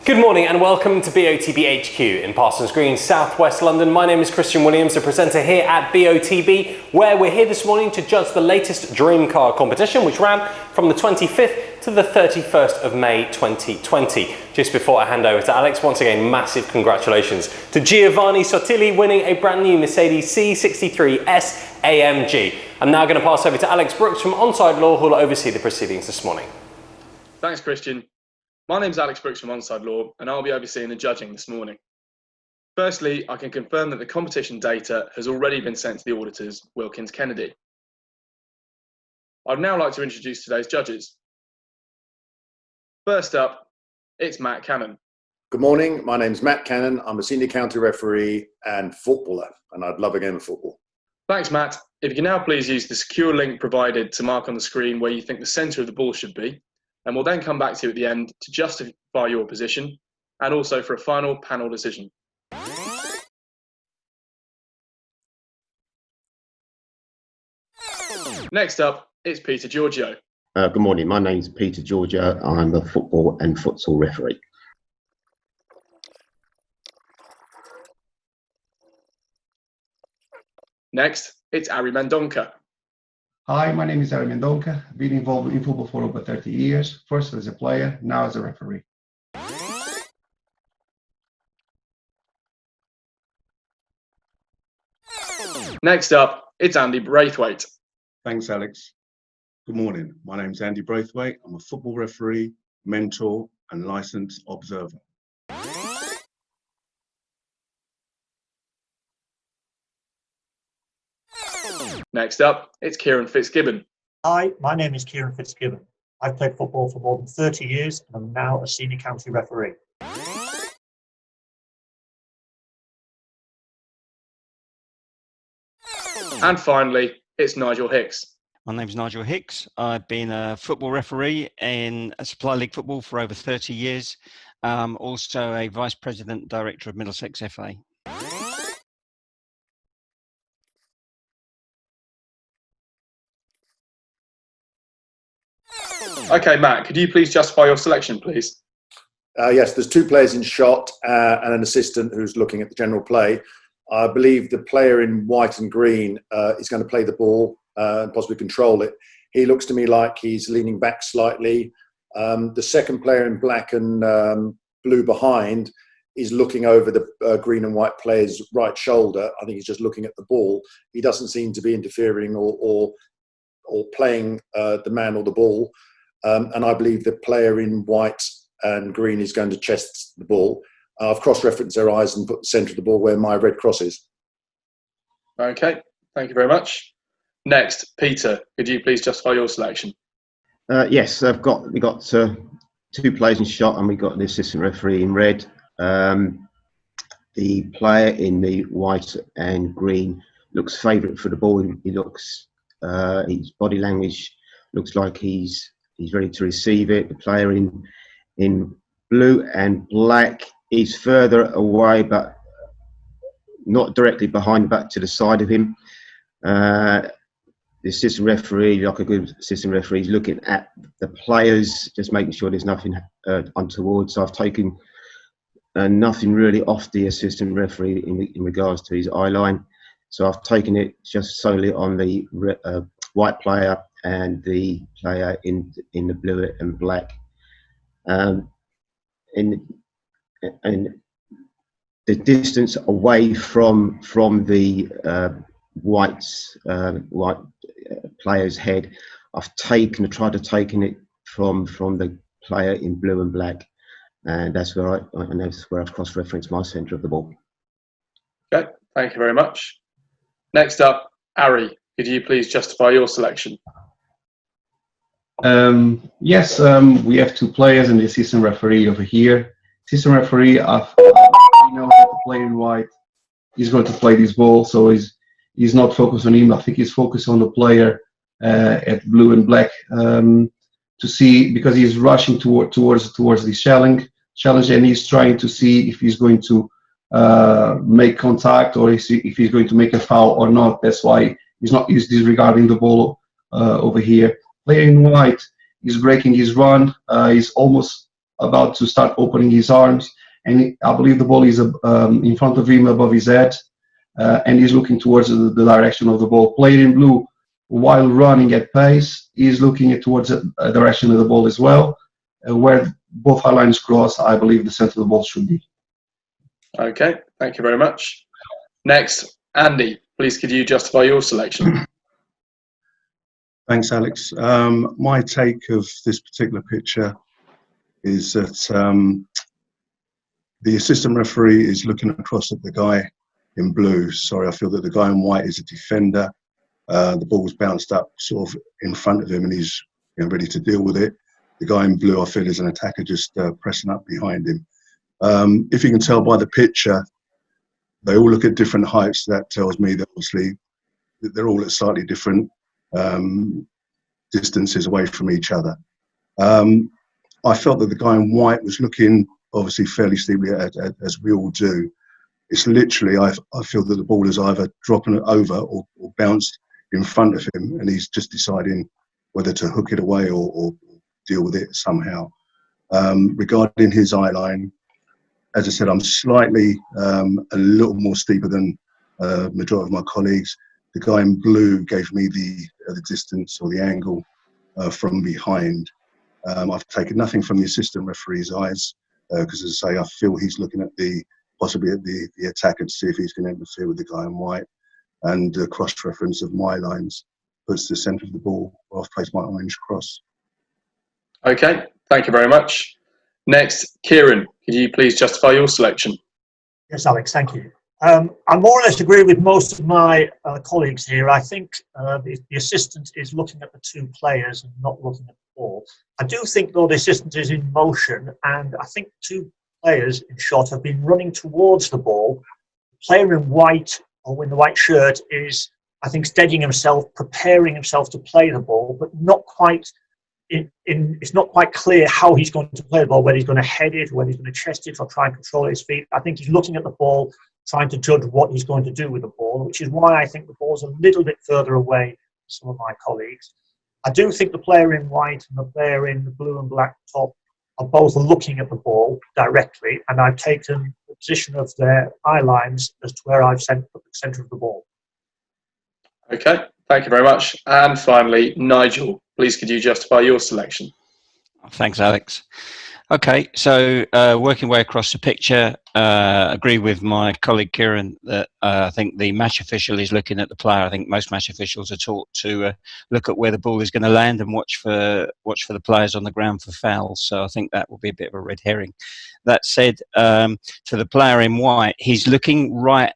Good morning and welcome to BOTB HQ in Parsons Green, South West London. My name is Christian Williams, the presenter here at BOTB, where we're here this morning to judge the latest Dream Car competition, which ran from the 25th to the 31st of May 2020. Just before I hand over to Alex, once again, massive congratulations to Giovanni Sottili winning a brand new Mercedes C63S AMG. I'm now going to pass over to Alex Brooks from Onside Law, who will oversee the proceedings this morning. Thanks, Christian. My name's Alex Brooks from Onside Law, and I'll be overseeing the judging this morning. Firstly, I can confirm that the competition data has already been sent to the auditors, Wilkins Kennedy. I'd now like to introduce today's judges. First up, it's Matt Cannon. Good morning, my name's Matt Cannon. I'm a senior county referee and footballer, and I'd love a game of football. Thanks, Matt. If you can now please use the secure link provided to mark on the screen where you think the centre of the ball should be, and we'll then come back to you at the end to justify your position and also for a final panel decision. Next up, it's Peter Giorgio. Good morning, my name's Peter Giorgio. I'm a football and futsal referee. Next, it's Ari Mendonca. Hi, my name is Ari Mendonca. I've been involved in football for over 30 years, first as a player, now as a referee. Next up, it's Andy Braithwaite. Thanks, Alex. Good morning. My name's Andy Braithwaite. I'm a football referee, mentor, and licensed observer. Next up, it's Kieran Fitzgibbon. Hi, my name is Kieran Fitzgibbon. I've played football for more than 30 years and I'm now a senior county referee. And finally, it's Nigel Hicks. My name's Nigel Hicks. I've been a football referee in Supply League football for over 30 years. Also a Vice President Director of Middlesex FA. Okay, Matt, could you please justify your selection, please? Yes, there's two players in shot and an assistant who's looking at the general play. I believe the player in white and green is going to play the ball and possibly control it. He looks to me like he's leaning back slightly. The second player in black and blue behind is looking over the green and white player's right shoulder. I think he's just looking at the ball. He doesn't seem to be interfering or playing the man or the ball. And I believe the player in white and green is going to chest the ball. I've cross-referenced their eyes and put the centre of the ball where my red cross is. Okay, thank you very much. Next, Peter, could you please justify your selection? Yes, we got two players in shot and we got the assistant referee in red. The player in the white and green looks favourite for the ball. He looks, his body language looks like he's ready to receive it. The player in blue and black is further away, but not directly behind, but to the side of him. The assistant referee, like a good assistant referee, is looking at the players, just making sure there's nothing untoward. So I've taken nothing really off the assistant referee in regards to his eye line. So I've taken it just solely on the white player and the player in the blue and black. And the distance away from the white player's head, I've tried to take it from the player in blue and black, and that's where I've cross-referenced my centre of the ball. Okay, thank you very much. Next up, Ari, could you please justify your selection? Yes, we have two players and the assistant referee over here. Assistant referee, you know how to play in white. He's going to play this ball, so he's not focused on him. I think he's focused on the player at blue and black to see, because he's rushing towards this challenge, and he's trying to see if he's going to make contact or if he's going to make a foul or not. That's why he's disregarding the ball over here. Player in white is breaking his run. He's almost about to start opening his arms, and I believe the ball is in front of him above his head, and he's looking towards the direction of the ball. Player in blue, while running at pace, is looking towards the direction of the ball as well, where both high lines cross. I believe the center of the ball should be. Okay, thank you very much. Next, Andy, please could you justify your selection? Thanks, Alex. My take of this particular picture is that the assistant referee is looking across at the guy in blue. Sorry, I feel that the guy in white is a defender. The ball was bounced up sort of in front of him, and he's ready to deal with it. The guy in blue, I feel, is an attacker just pressing up behind him. If you can tell by the picture, they all look at different heights. That tells me that obviously they're all at slightly different distances away from each other. I felt that the guy in white was looking obviously fairly steeply as we all do. It's literally, I feel that the ball is either dropping over or bounced in front of him, and he's just deciding whether to hook it away or deal with it somehow. Regarding his eye line, as I said, I'm slightly a little more steeper than majority of my colleagues. The guy in blue gave me the distance or the angle from behind. I've taken nothing from the assistant referee's eyes because, as I say, I feel he's looking at possibly at the attacker to see if he's going to interfere with the guy in white. And the cross-reference of my lines puts the centre of the ball where I've placed my orange cross. Okay, thank you very much. Next, Kieran, could you please justify your selection? Yes, Alex, thank you. I more or less agree with most of my colleagues here. I think the assistant is looking at the two players and not looking at the ball. I do think, though, the assistant is in motion, and I think two players in shot have been running towards the ball. The player in white, or in the white shirt, is, I think, steadying himself, preparing himself to play the ball, but not quite. It's not quite clear how he's going to play the ball, whether he's going to head it, whether he's going to chest it, or try and control his feet. I think he's looking at the ball, trying to judge what he's going to do with the ball, which is why I think the ball's a little bit further away than some of my colleagues. I do think the player in white and the player in the blue and black top are both looking at the ball directly, and I've taken the position of their eye lines as to where I've put the centre of the ball. Okay, thank you very much. And finally, Nigel, please could you justify your selection? Thanks, Alex. Okay, so working way across the picture, agree with my colleague Kieran that I think the match official is looking at the player. I think most match officials are taught to look at where the ball is going to land and watch for the players on the ground for fouls. So I think that will be a bit of a red herring. That said, to the player in white, he's looking right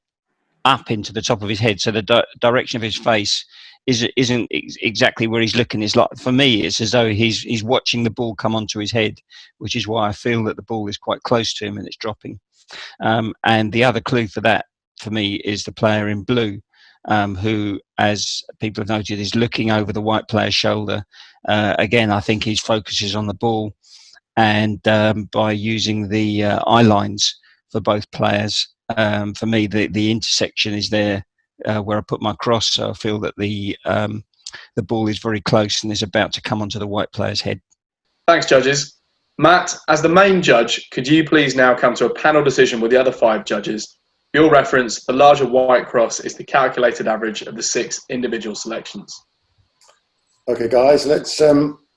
up into the top of his head, so the direction of his face isn't exactly where he's looking. It's like, for me, it's as though he's watching the ball come onto his head, which is why I feel that the ball is quite close to him and it's dropping. And the other clue for that, for me, is the player in blue, who, as people have noted, is looking over the white player's shoulder. Again, I think his focus is on the ball, and by using the eye lines for both players, for me, the intersection is there where I put my cross. So I feel that the ball is very close and is about to come onto the white player's head. Thanks, judges. Matt, as the main judge, could you please now come to a panel decision with the other 5 judges? For your reference, the larger white cross is the calculated average of the 6 individual selections. Okay, guys, let's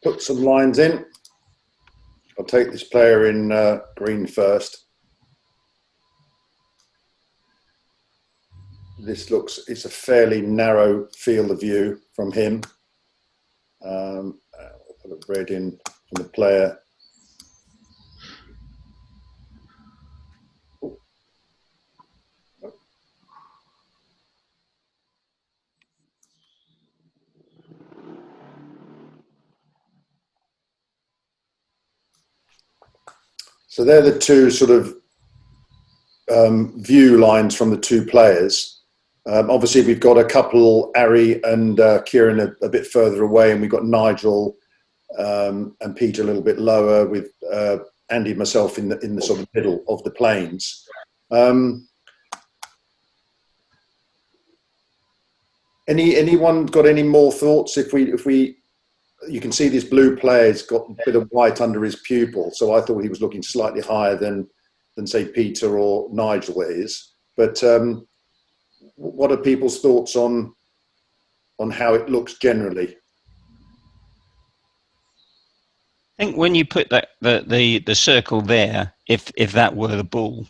put some lines in. I'll take this player in green first. It's a fairly narrow field of view from him. I'll put a red in from the player. So they're the two sort of view lines from the two players. Obviously, we've got a couple, Ari and Kieran, a bit further away, and we've got Nigel and Pete a little bit lower, with Andy and myself in the sort of middle of the planes. Anyone got any more thoughts? If we you can see this blue player's got a bit of white under his pupil, so I thought he was looking slightly higher than say Peter or Nigel is. But what are people's thoughts on how it looks generally? I think when you put that the circle there, if that were the ball,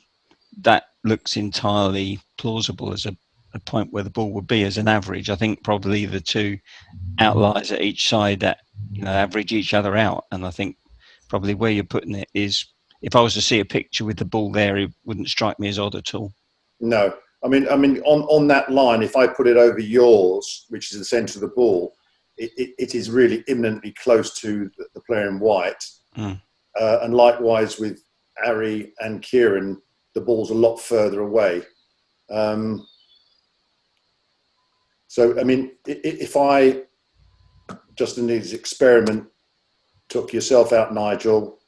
that looks entirely plausible as a point where the ball would be as an average. I think probably the two outliers at each side that average each other out, and I think probably where you're putting it is, if I was to see a picture with the ball there, it wouldn't strike me as odd at all. No, I mean on that line, if I put it over yours, which is the centre of the ball, it is really imminently close to the player in white, and likewise with Ari and Kieran, the ball's a lot further away. So, I mean, if I, just in this experiment, took yourself out, Nigel,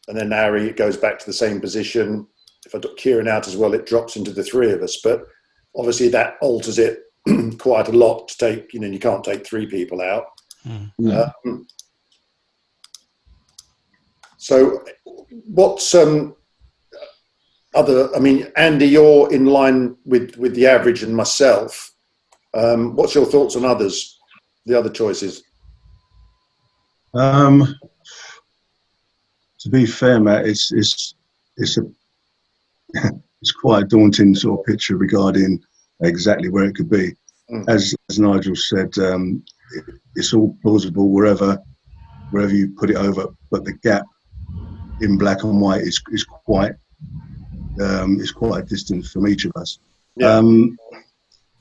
and then Ari, it goes back to the same position. If I took Kieran out as well, it drops into the three of us. But obviously that alters it quite a lot to take, you can't take three people out. So what's other, I mean, Andy, you're in line with the average and myself. What's your thoughts on others, the other choices? To be fair, Matt, it's quite a daunting sort of picture regarding exactly where it could be. As Nigel said, it's all plausible wherever you put it over, but the gap in black and white is quite distant from each of us. Yeah.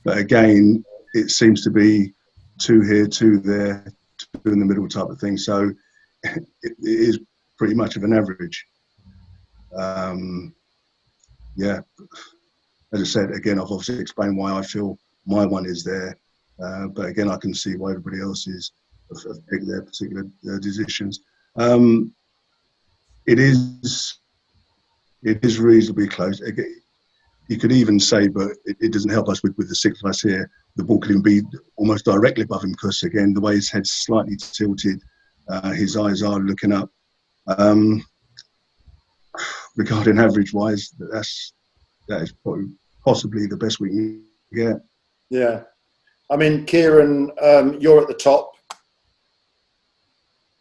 But again, it seems to be two here, two there, two in the middle type of thing. So it is pretty much of an average. Yeah, as I said, again, I've obviously explained why I feel my one is there. But again, I can see why everybody else have picked their particular decisions. It is reasonably close. You could even say, but it doesn't help us with the six of us here. The ball could even be almost directly above him because, again, the way his head's slightly tilted, his eyes are looking up. Regarding average-wise, that is possibly the best we can get. Yeah. I mean, Kieran, you're at the top.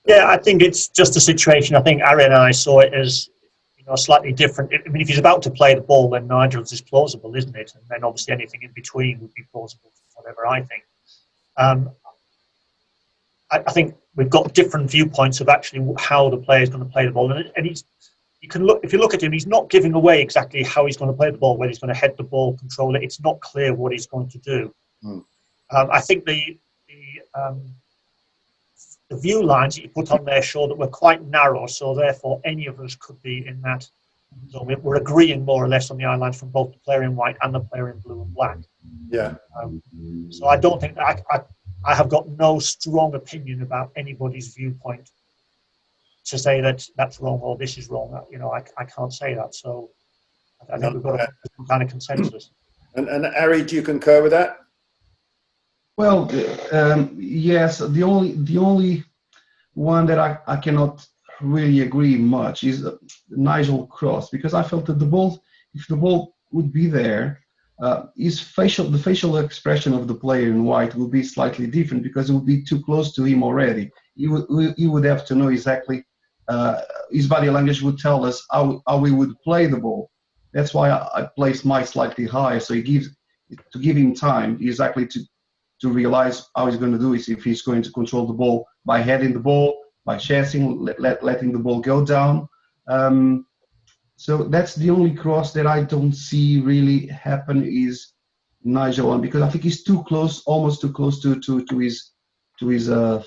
Yeah, I think it's just a situation. I think Ari and I saw it as slightly different. I mean, if he's about to play the ball, then Nigel's is plausible, isn't it? And then obviously anything in between would be plausible, whatever I think. I think we've got different viewpoints of actually how the player is going to play the ball, and if you look at him, he's not giving away exactly how he's going to play the ball, whether he's going to head the ball, control it. It's not clear what he's going to do. I think the view lines that you put on there show that we're quite narrow, so therefore any of us could be in that. So we're agreeing more or less on the eye lines from both the player in white and the player in blue and black. Yeah. So I don't think that I have got no strong opinion about anybody's viewpoint to say that that's wrong or this is wrong. I can't say that. So I think we've got some kind of consensus. And Ari, do you concur with that? Well, yes. The only one that I cannot really agree much is Nigel Cross, because I felt that if the ball would be there, the facial expression of the player in white would be slightly different because it would be too close to him already. You would have to know exactly. His body language would tell us how we would play the ball. That's why I placed mine slightly higher, so to give him time exactly to realize how he's going to do it, if he's going to control the ball by heading the ball, by chasing, letting the ball go down. So that's the only cross that I don't see really happen is Nigel one, because I think he's too close, almost too close to his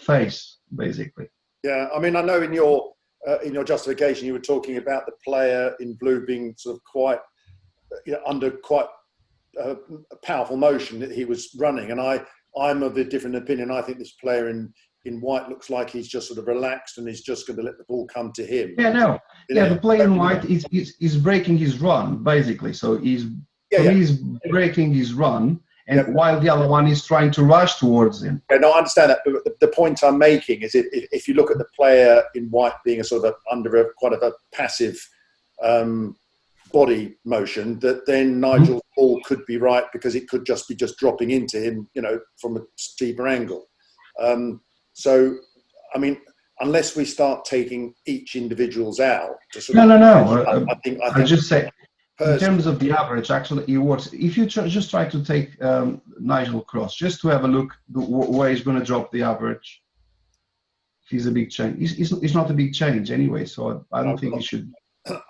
face, basically. Yeah, I mean, I know in your justification you were talking about the player in blue being sort of quite under quite powerful motion that he was running, and I'm of a different opinion. I think this player in white looks like he's just sort of relaxed and he's just going to let the ball come to him. The player in white is breaking his run, basically. So he's breaking his run, and while the other one is trying to rush towards him. Yeah, no, I understand that. But the point I'm making is if you look at the player in white being a sort of quite a passive body motion, that then Nigel's ball could be right because it could just be dropping into him, from a steeper angle. So, I mean, unless we start taking each individual's out, No. I think I just say, in terms of the average, actually, it works. If you just try to take Nigel Cross, just to have a look where he's going to drop the average, he's a big change. It's not a big change anyway, so I don't think you should.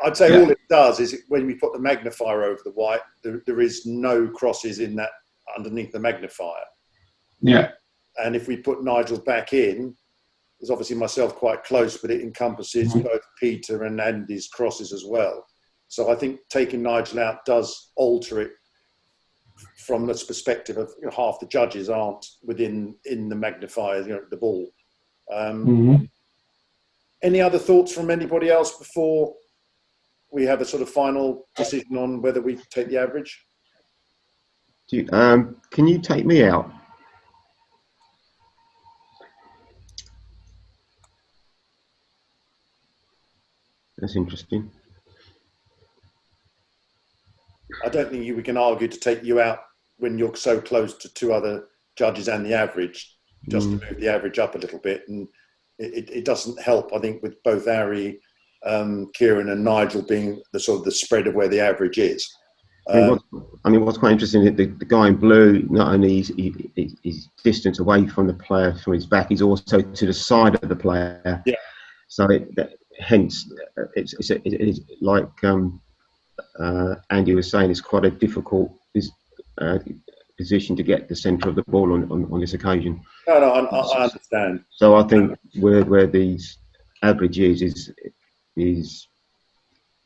I'd say all it does is when we put the magnifier over the white, there is no crosses in that underneath the magnifier. Yeah. And if we put Nigel back in, there's obviously myself quite close, but it encompasses both Peter and Andy's crosses as well. So I think taking Nigel out does alter it from this perspective of half the judges aren't in the magnifier, the ball. Any other thoughts from anybody else before we have a sort of final decision on whether we take the average? Can you take me out? That's interesting. I don't think we can argue to take you out when you're so close to two other judges and the average, just to move the average up a little bit. And it doesn't help, I think, with both Ari, Kieran and Nigel being the sort of the spread of where the average is. What's quite interesting is the guy in blue, not only is distance away from the player from his back, he's also to the side of the player. Yeah. So hence, it is like Andy was saying, it's quite a difficult position to get the centre of the ball on this occasion. No, I understand. So I think where these averages is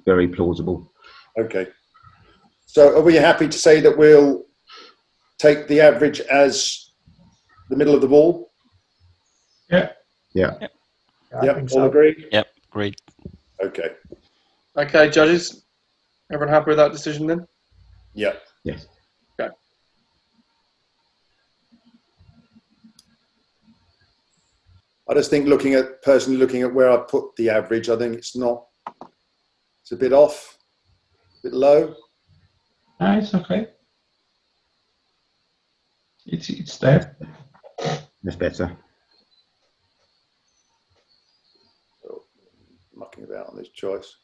very plausible. Okay. So are we happy to say that we'll take the average as the middle of the ball? Yeah. Yep, all so. agree? Yep, agreed. Okay. Okay, judges. Everyone happy with that decision then? Yep. Yes. Okay. I just think personally looking at where I put the average, I think it's a bit off, a bit low. No, it's okay. It's there. That's better. So, mucking about on this choice.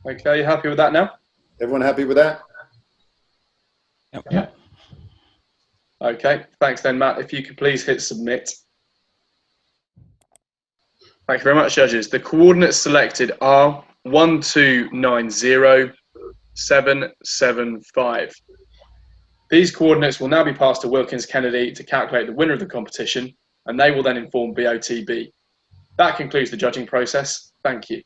Okay, you happy with that now? Everyone happy with that? Yep. Yeah. Okay, thanks then, Matt. If you could please hit submit. Thank you very much, judges. The coordinates selected are 1290775. These coordinates will now be passed to Wilkins Kennedy to calculate the winner of the competition, and they will then inform BOTB. That concludes the judging process. Thank you.